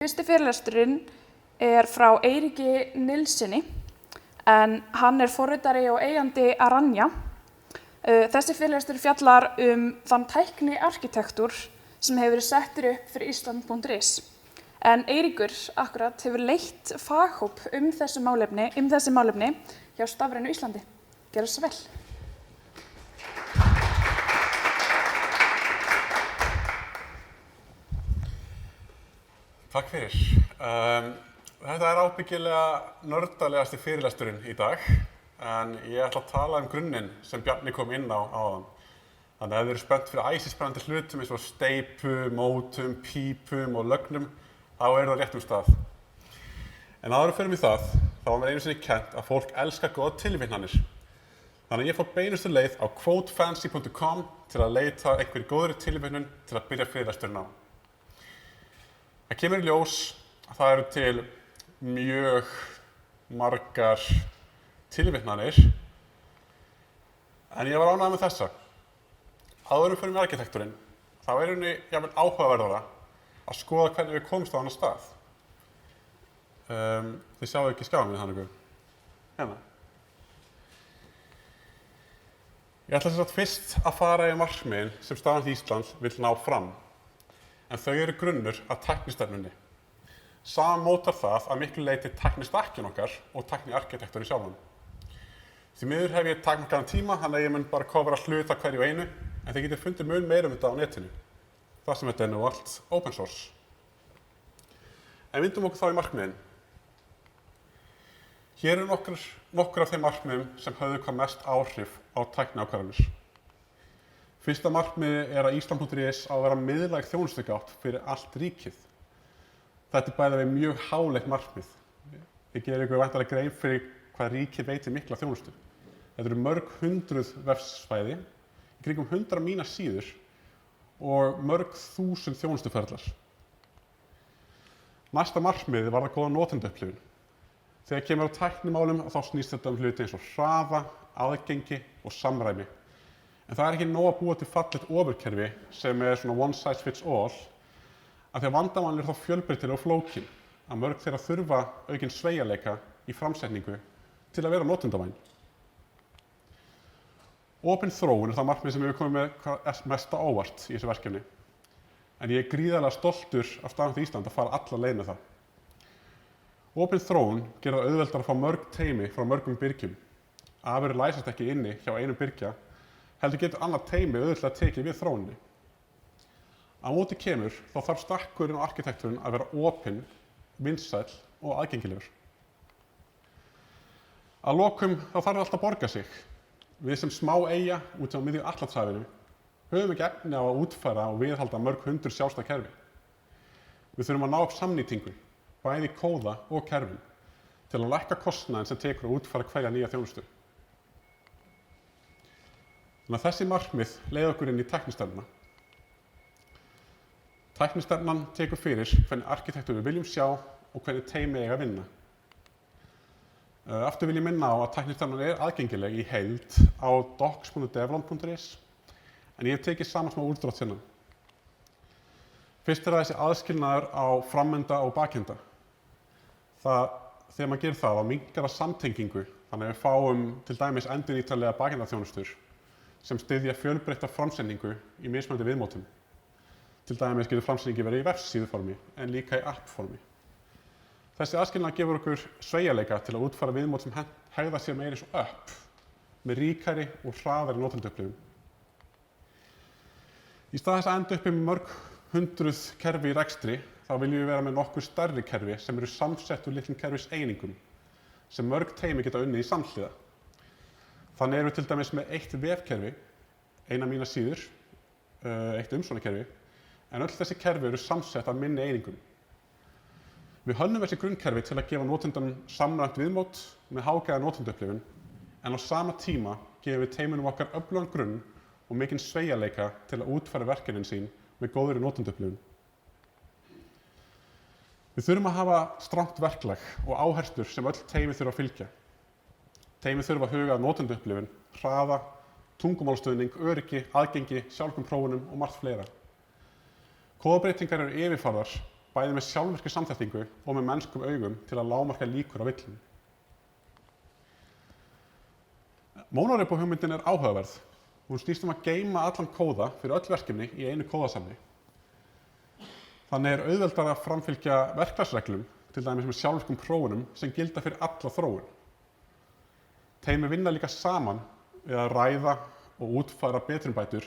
Fyrsti fyrirlesturinn frá Eiríki Nilssyni, en hann forritari og eigandi Aranja. Þessi fyrirlestur fjallar þann tækniarkitektúr sem hefur verið settur upp fyrir Ísland.is. En Eiríkur akkurat hefur leitt faghóp þessi málefni hjá Stafrænu Íslandi. Gjörðu svo vel. Takk fyrir. Þetta ábyggilega nördalegasti fyrirlesturinn í dag, en ég ætla að tala grunninn sem Bjarni kom inn á áðan. Þannig að ef þið eru spennt fyrir æsispennandi hlutum eins og steypu, mótum, pípum og lögnum, þá það rétt stað. En áður fyrir mig það var mér einu sinni kennt að fólk elskar góða tilvitnanir. Þannig að ég fór beinustu leið á quotefancy.com til að leita einhverju góðri tilvitnun til að byrja fyrirlesturinn á. Það kemur í ljós að það eru til mjög margar tilvitnanir, en ég var ánægður með þessa. Áður fyrir mig arkitektúrinn, þá henni jafnvel áhugaverðara að skoða hvernig við komumst á annan stað. Þið sjáu ekki skjáin minn, Hanniku. Hérna. Ég ætla sem sagt fyrst að fara í markmiðin sem Stafrænt Ísland vill ná fram. En þau eru grunnur að tæknistefnunni. Saman mótar það að miklu leyti tæknistakkin okkar og tækniarkitektúrin sjálfan. Því miður hef ég takmarkaðan tíma, þannig að ég mun bara kofra hluta hverju einu, en þið getið fundið mun meira þetta á netinu. Það sem þetta nú allt open source. En vindum okkur þá í markmiðin. Hér eru nokkur af þeim markmiðum sem höfðu hvað mest áhrif á tækniákvarðanir. Fyrsta markmiði að Ísland.is á að vera miðlæg þjónustugátt fyrir allt ríkið. Þetta bæði við mjög háleit markmið. Ég geri ykkur væntanlega grein fyrir hvað ríkið veitir mikla þjónustu. Þetta eru mörg hundruð vefsvæði, í kringum 100 mínar síður og mörg þúsund þjónustuferlar. Næsta markmiði var góða notendaupplifun. Þegar kemur á tæknimálum þá snýst þetta hluti eins og hraða, aðgengi og samræmi. En það ekki nóg að búa til fallegt ofurkerfi sem svona one size fits all, af því að vandamálin þá fjölbreytileg og flókin, að mörg þeirra þurfa aukinn sveigjanleika í framsetningu til að vera notendavæn. Opin þróun það markmið sem hefur komið með mest á óvart í þessu verkefni, en ég gríðarlega stoltur af Stafrænt Ísland að fara alla leið með það. Opin þróun gerir það auðveldara að fá mörg teymi frá mörgum byrgjum. Afurðir læsast ekki inni hjá einum byrgja, heldur getur annað teymi auðvitað tekið við þróuninni. Á móti kemur þá þarf stakkurinn og arkitektúrinn að vera opinn, vinsæll og aðgengilegur. Að lokum þá þarf alltaf að borga sig. Við sem smá eyja út á miðju Atlantshafinu höfum ekki efni á að útfæra og viðhalda mörg hundruð sjálfstæð kerfi. Við þurfum að ná upp samnýtingu, bæði kóða og kerfin, til að lækka kostnaðinn sem tekur að útfæra hverja nýja þjónustu. Þannig að þessi markmið leiða okkur inn í tæknistefnuna. Tæknistefnan tekur fyrir hvernig arkitektúr við viljum sjá og hvernig teymi eiga að vinna. Aftur vil ég minna á að tæknistefnan aðgengileg í heild á docs.devlon.is, en ég hef tekið saman smá útdrátt hérna. Fyrst þessi aðskilnaður á framenda og bakenda. Þegar maður gerir það, þá minnkar það samtengingu, þannig að við fáum til dæmis endurnýtanlega bakendaþjónustur sem styðja fjölbreytta framsetningu í mismunandi viðmótum. Til dæmis getur framsetningi verið í vefsíðuformi en líka í appformi. Þessi aðskilnað gefur okkur sveigjanleika til að útfæra viðmót sem hegða sér meira eins og app, með ríkari og hraðari notendaupplifun. Í stað þess að enda uppi með mörg hundruð kerfi í rekstri, þá viljum við vera með nokkur stærri kerfi sem eru samsett úr litlum kerfiseiningum, sem mörg teymi geta unnið í samhliða. Þannig erum við til dæmis með eitt vefkerfi, eina mína síður, eitt umsóknarkerfi, en öll þessi kerfi eru samsett af minni einingum. Við hönnum þessi grunnkerfi til að gefa notendanum samræmt viðmót með hágæða notendaupplifun, en á sama tíma gefum við teymunum okkar öflugan grunn og mikinn sveigjanleika til að útfæra verkefnin sín með góðri notendaupplifun. Við þurfum að hafa strangt verklag og áherslur sem öll teymi þurfa að fylgja. Teymi þurfa að huga að notendaupplifun, hraða, tungumálstuðning, öryggi, aðgengi, sjálfum prófunum og margt fleira. Kóðabreytingar eru yfirfærðar bæði með sjálfvirkri samþættingu og með mennskum augum til að lágmarka líkur á villum. Monorepo-hugmyndin er áhugaverð. Hún snýst að geyma allan kóða fyrir öll verkefni í einu kóðasamni. Þannig er auðveldara að framfylgja verklagsreglum, til dæmis með sjálfvirkum prófunum sem gilda fyrir alla þróun. Teymi vinna líka saman við að ræða og útfæra betrumbætur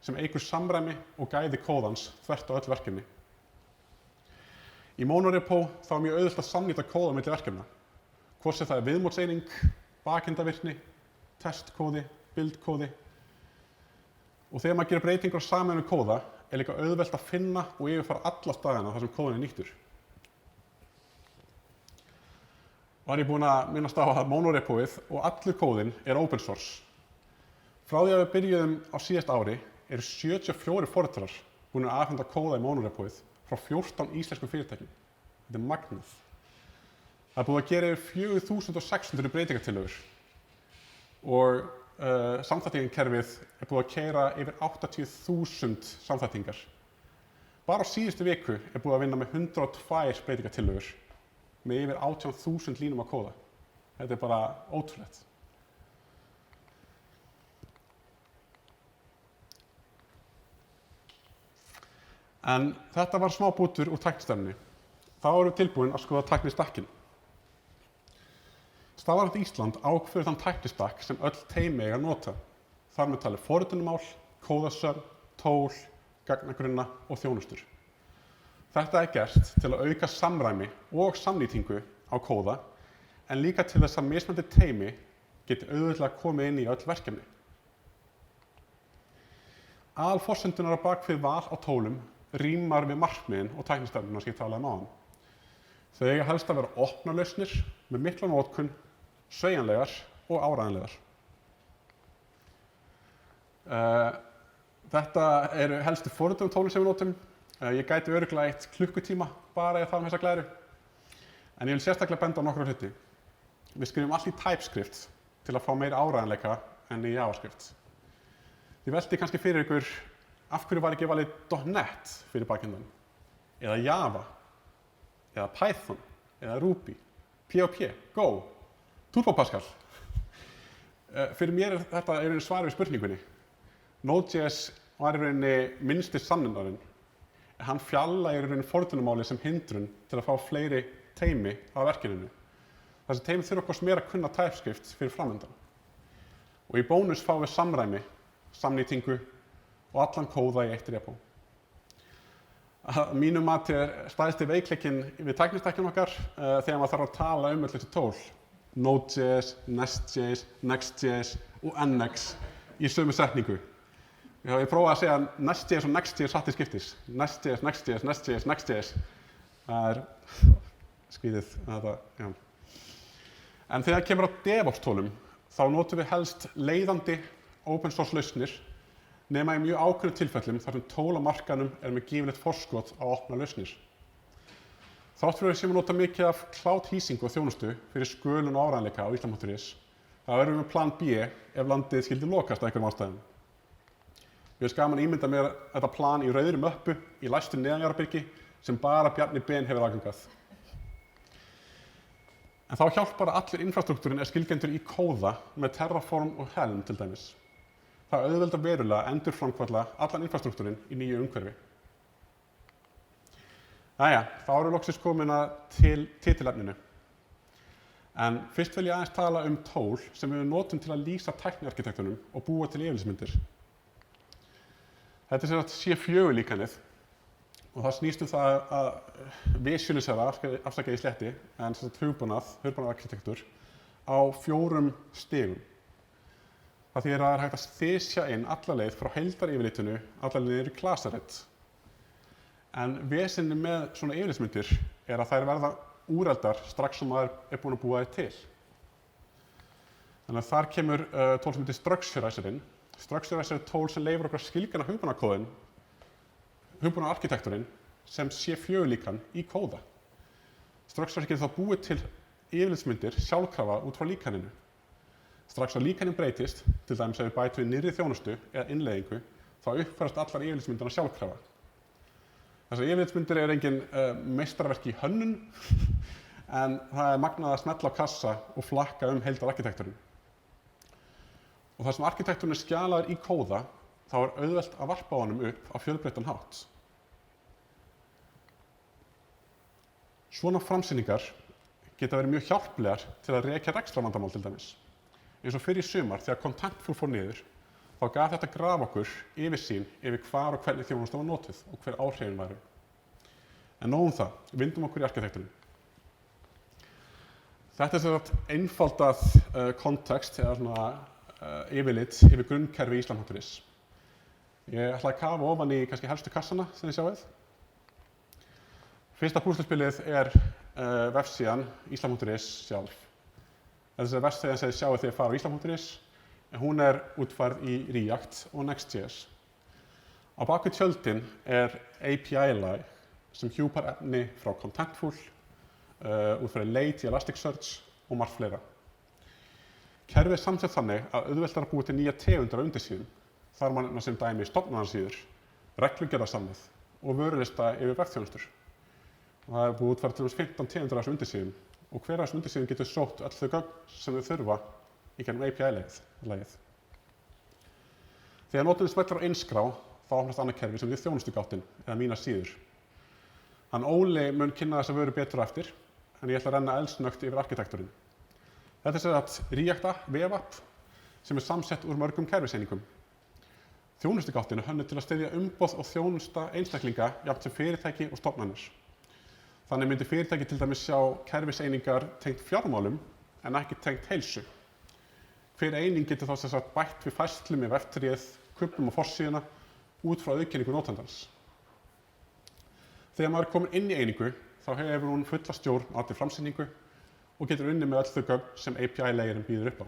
sem eykur samræmi og gæði kóðans þvert á öll verkefni. Í Monorepo þá er mjög auðvelt að samnýta kóða milli verkefna, hvort sem það er viðmótseining, bakendavirkni, testkóði, bildkóði. Og þegar maður gerir breytingar á sameiginlegum kóða er líka auðvelt að finna og yfirfara alla staðina þar sem kóðinn er nýttur. Var ég búinn að minnast á að Monorepoið og allur kóðinn er open source. Frá því að við byrjuðum á síðasta ári eru 74 forritarar búin að afhenda kóða í Monorepoið frá 14 íslenskum fyrirtækjum. Þetta er magnað. Það er búið að gera yfir 4600 breytingartillögur og samþættingarkerfið er búið að keyra yfir 80.000 samþættingar. Bara á síðustu viku er búið að vinna með 102 breytingartillögur með yfir 18.000 línum að kóða. Þetta er bara ótrúlegt. En þetta var smá bútur úr tæknistefnunni. Þá erum við tilbúin að skoða tæknistakkin. Stafrænt Ísland ákveður þann tæknistakk sem öll teymi eiga að nota. Þar með talið forritunarmál, kóðasöfn, tól, gagnagrunna og þjónustur. Þetta er gert til að auka samræmi og samnýtingu á kóða, en líka til þess að mismunandi teymi geti auðveldlega komið inn í öll verkefni. Aðalforsendunar á bak við val á tólum rímar við markmiðin og tæknistefnuna sem ég talaði um áðan. Þau eiga helst að vera opnar lausnir með mikla notkun, sveigjanlegar og áreiðanlegar. Þetta eru helstu forritunartólin sem við notum. Ég gæti örugglega eytt klukkutíma bara í að tala um þessa glæru. En ég vil sérstaklega benda á nokkra hluti. Við skrifum allt í TypeScript til að fá meiri áreiðanleika en í JavaScript. Þið velti kannski fyrir ykkur af hverju var ekki valið .NET fyrir bakendan, eða Java, eða Python, eða Ruby, PHP, Go, Turbo Pascal. Fyrir mér er þetta í rauninni svarið við spurningunni. Node.js var í rauninni minnsti sannunarinn. Hann fjarlægir í rauninni forritunarmáli sem hindrun til að fá fleiri teymi á verkefninu. Þessi teymi þurfa hvort meira að kunna TypeScript fyrir framöndan. Og í bónus fáum við samræmi, samnýtingu og allan kóða í eitt repo. Að mínu mati er stærsti veikleikinn við tæknistakkin okkar þegar maður þarf að tala um öll þessi tól. Node.js, Nest.js, Next.js og NX í sömu setningu. Ég prófaði að segja Nest.js og Next.js satt í skiptis. Nest.js, Next.js, Nest.js, Next.js. Það er skvíðið. Já. En þegar kemur á DevOps-tólum þá notum við helst leiðandi open source lausnir nema í mjög ákveðnum tilfellum þar sem tólamarkanum er með gífurlegt forskot á opna lausnir. Þrátt fyrir að við séum að nota mikið af cloud-hýsingu og þjónustu fyrir skölun og áreiðanleika á Ísland.is, þá erum við með plan B ef landið skyldi lokast af einhverjum ástæðum. Mér finnst gaman að ímynda mér þetta plan í rauðri möppu í læstu neðanjarðarbyrgi sem bara Bjarni Ben hefur aðgangað. En þá hjálpar að allur infrastruktúrin er skilgreindur í kóða með Terraform og Helm til dæmis. Það auðveldar verulega að endurframkalla allan infrastruktúrin í nýju umhverfi. Þá erum við loksins komin til titilefninu. En fyrst vil ég aðeins tala um tól sem við notum til að lýsa tækniarkitektunum og búa til yfirlitsmyndir. Þetta er C4 líkanið og það snýst það að visualisera, afsakið í slétti, en hugbúnaðararkitektur á 4 stigum. Það þýðir að það er hægt að þysja inn alla leið frá heildaryfirlitinu alla leið niður í klasarett. En vesenið með svona yfirlitsmyndir er að þær verða úreldar strax sem maður er búinn að búa þær til. Þannig að þar kemur tól sem heitir Structureizer inn. Structureizer er tól sem leyfir okkur að skilgreina hugbúnaðarkóðinn, hugbúnaðararkitekturinn sem C4 líkan í kóða. Structureizer getur þá búið til yfirlitsmyndir sjálfkrafa út frá líkaninu. Strax að líkaninn breytist, til dæmis ef við bætum við nýrri þjónustu eða innleiðingu, þá uppfærast allar yfirlitsmyndirnar sjálfkrafa. Þessar yfirlitsmyndir eru engin meistarverk í hönnun, en það er magnað að smella á kassa og flakka heildararkitekturinn. Og þar sem arkitekturinn er skjalaður í kóða, þá er auðvelt að varpa honum upp á fjölbreyttan hátt. Svona framsýningar geta verið mjög hjálplegar til að rekja rekstrarvandamál til dæmis. Eins og fyrir í sumar þegar Contentful fór niður, þá gaf þetta graf okkur yfirsýn yfir hvar og hvernig þjónusta var notuð og hver áhrifin væru. En nóg það, vindum okkur í arkitekturinn. Þetta er sem sagt einfaldað kontekst eða svona yfirlit yfir grunnkerfi Íslam.is. Ég ætla að kafa ofan í kannski helstu kassana sem þið sjáið. Fyrsta púsluspilið er vefsíðan Íslam.is sjálf. Þessi er vefsíðan sem þið sjáið þegar þið fara á Íslam.is, en hún er útfærð í React og Next.js. Á bak við tjöldin er API-lag sem hjúpar efni frá Contentful, útfærir leit í Elasticsearch og margt fleira. Kerfið er samsett þannig að auðvelt er að búa til nýja tegundir af undirsíðum, þar má nefna sem dæmi stofnanarsíður, reglugerðarsamnið og vörulista yfir vefþjónustur. Það er búið útfært til 15 tegundir af þessum undirsíðum og hver af þessum undirsíðum getur sótt öll þau gögn sem þau þurfa í gegnum API-lagið. Þegar notandinn smellir á innskrá, þá opnast annað kerfi sem heitir þjónustugáttin eða mínar síður. Hann Óli mun kynna þessa vöru betur á eftir, en ég ætla að renna eldsnöggt yfir arkitekturinn. Þetta er sem sagt React vefapp sem er samsett úr mörgum kerfiseiningum. Þjónustugáttin er hönnuð til að styðja umboð og þjónusta einstaklinga jafnt sem fyrirtæki og stofnanir. Þannig myndi fyrirtæki til dæmis sjá kerfiseiningar tengt fjármálum en ekki tengt heilsu. Hver eining getur þá sem sagt bætt við færslu með veftrið, kubbum og forsíðuna út frá auðkenningu notandans. Þegar maður er komin inn í einingu, þá hefur hún fulla stjórn á allri framsýningu og getur unnið með öll þau gögn sem API-layerinn býður upp á.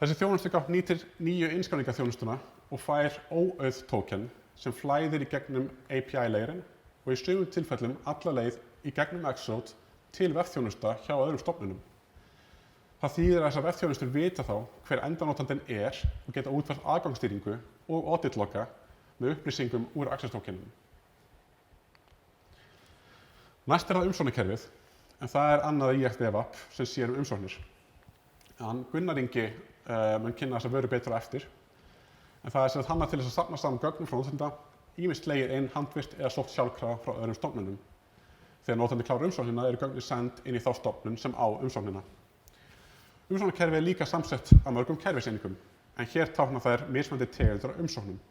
Þessi þjónustugátt nýtir nýju innskráningarþjónustuna og fær óauð token sem flæðir í gegnum API-layerinn og í sumum tilfellum alla leið í gegnum Xroad til vefþjónusta hjá öðrum stofnunum. Það þýðir að þessar vefþjónustur vita þá hver endanotandinn er og geta útfært aðgangsstýringu og audit-loga með upplýsingum úr access-tokenum. Næst er það umsóknarkerfið, en það er annað React vefapp sem sér umsóknir. Gunnar Ingi mun kynna þessa vöru betur á eftir, en það er sem hannað til þess að safna saman gögnum frá notanda, ýmist legið inn handvirkt eða sótt sjálfkrafa frá öðrum stofnunum. Þegar notandi klárar umsóknina eru gögnin send inn í þá stofnun sem á umsóknina. Umsóknarkerfið er líka samsett af mörgum kerfiseiningum, en hér tákna þær mismunandi tegundir af umsóknum.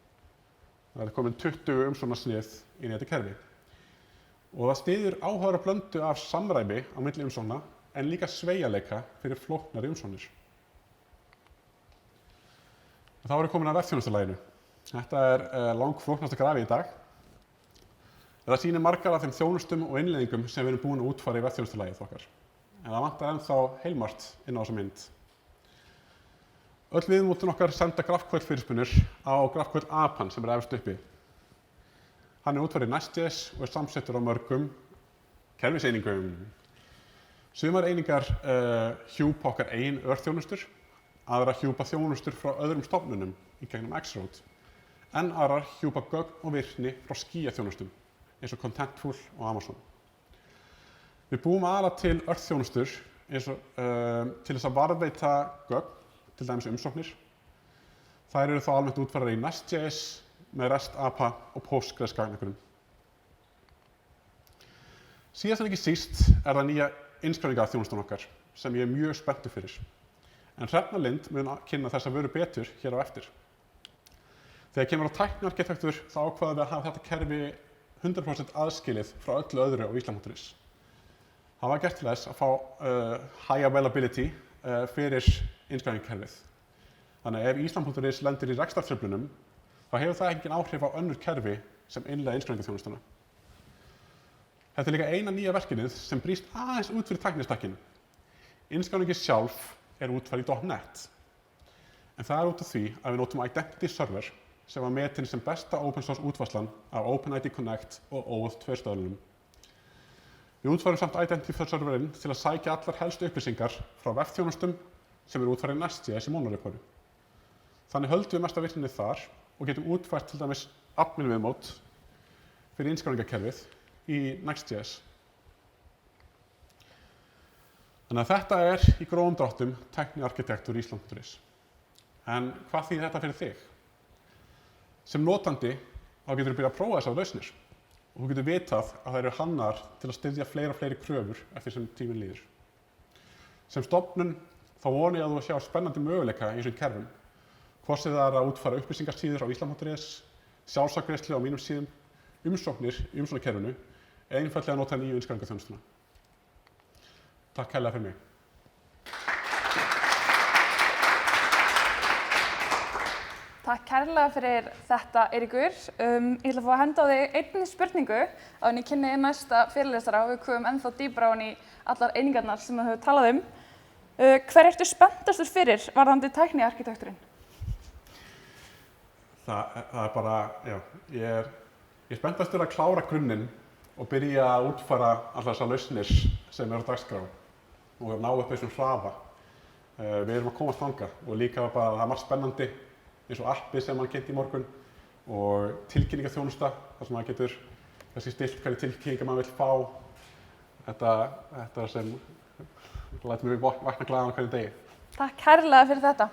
Það er komin 20 umsóknarsnið inn í þetta kerfi. Og það styður áhugaverða blöndu af samræmi á milli umsókna, en líka sveigjanleika fyrir flóknari umsóknir. Þá erum við komin að vefþjónustulaginu. Þetta er langflóknasta grafið í dag. Það sýnir margar af þeim þjónustum og innleiðingum sem við erum búin að útfæra í vefþjónustulagið okkar. En það vantar ennþá heilmargt inn á þessa mynd. Öll viðmótin okkar senda GraphQL fyrirspurnir á GraphQL APAN sem er efst uppi. Hann er útfærður í Next.js og er samsettur á mörgum kerfiseiningum. Sumar einingar hjúpa okkar eigin örþjónustur, aðrar hjúpa þjónustur frá öðrum stofnunum í gegnum Xroad, en aðrar hjúpa gögn og virkni frá skýjaþjónustum eins og Contentful og Amazon. Við búum aðalega til örþjónustur til þess að varðveita gögn, til dæmis umsóknir. Þær eru þá almennt útfærðar í Next.js með REST APA og Postgres gagnagrunn. Síðast en ekki síst er það nýja innskráningarþjónustan okkar sem ég er mjög spenntur fyrir. En Hrefna Lind mun kynna þessa vöru betur hér á eftir. Þegar kemur á tækniarkitektur þá ákváðum við að hafa þetta kerfi 100% aðskilið frá öllu öðru á Íslam.is. Það var gert til þess að fá high availability fyrir innskráningarkerfið. Þannig ef Íslam.is lendir í rekstrartruflunum, þá hefur það engin áhrif á önnur kerfi sem innleiða innskráningarþjónustuna. Þetta er líka eina nýja verkefnið sem brýst aðeins út fyrir tæknistakkin. Innskráningin sjálf er útfærð í .NET. En það er út af því að við notum Identity Server sem var metin sem besta open source útfærslan af OpenID Connect og OAuth 2-stöðlunum. Við útfærum samt Identity Serverinn til að sækja allar helstu upplýsingar frá vefþjónustum sem eru útfærð í Next.js í monoreporu. Þannig höldum við mesta virkninni þar og getum útfært til dæmis admin viðmót fyrir innskráningarkerfið í Next.js. Þannig að þetta í grófum dráttum tækniarkitektúr Ísland.is. En hvað þýðir þetta fyrir þig? Sem notandi þá getur þú byrjað að prófa þessar lausnir og þú getur vitað að það eru hannaðar til að styðja fleiri kröfur eftir sem tíminn líður. Sem stofnun þá vona ég að þú sjá spennandi möguleika í þessum kerfum, hvort sem það að útfæra upplýsingasíður á Ísland.is, sjálfsafgreiðslu á mínum síðum, umsóknir í umsóknarkerfinu eða einfaldlega nota nýju innskráningarþjónustuna. Takk kærlega fyrir mig. Takk kærlega fyrir þetta, Eiríkur. Ég ætla að fá að henda á þig einni spurningu áður en ég kynni næsta fyrirlesara og við komum ennþá dýpra ofan í allar einingarnar sem við höfum talað um. Hver ertu spenntastur fyrir varðandi tækniarkitekturinn? Það bara, já, ég er spenntastur að klára grunninn og byrja að útfæra allar þessar lausnir sem eru á dagskrá og ná upp þessum hraða. Við erum að komast þangað og líka bara það margt spennandi eins og appi sem hann kynnti í morgun og tilkynningaþjónusta þar sem maður getur kannski stillt hvernig tilkynningar maður vill fá. Þetta sem lætur mig vakna glaðan á hverjum degi. Takk kærlega fyrir þetta.